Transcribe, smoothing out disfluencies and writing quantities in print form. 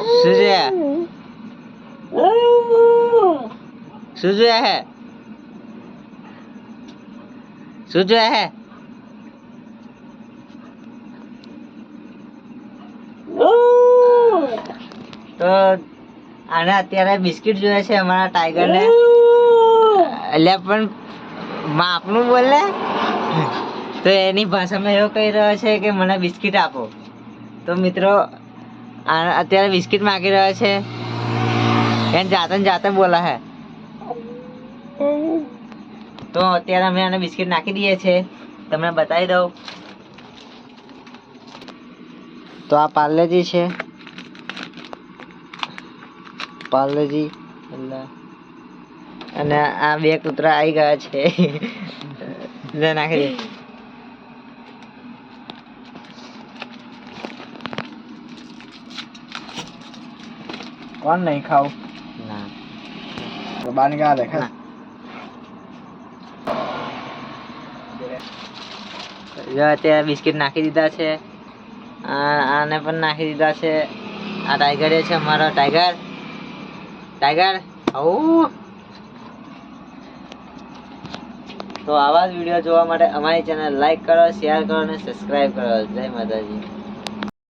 શું છે શું છે શું છે તો આને અત્યારે બિસ્કિટ જોઈએ છે અમારા ટાઈગર ને એટલે પણ માપનું બોલે તો એની ભાષામાં એવું કહી રહ્યો છે કે મને બિસ્કિટ આપો તો મિત્રો અત્યારે બિસ્કિટ માંગી રહ્યો છે એને જાતે ને જાતે બોલા હે તો અત્યારે અમે આને બિસ્કિટ નાખી દઈએ છે તમને બતાવી દઉં તો આ પાર્લેજી છે પાર્લેજી અને આ બે કૂતરા આવી ગયા છે લે નાખી દે કોણ નહીં ખાવું ના તો બાર ગયા દેખા જો અત્યારે બિસ્કિટ નાખી દીધા છે આને પણ નાખી દીધા છે આ ટાઈગર છે અમારો ટાઈગર ટાઈગર આવું તો આવા જ વિડીયો જોવા માટે અમારી ચેનલ લાઈક કરો શેર કરો અને સબસ્ક્રાઇબ કરો જય માતાજી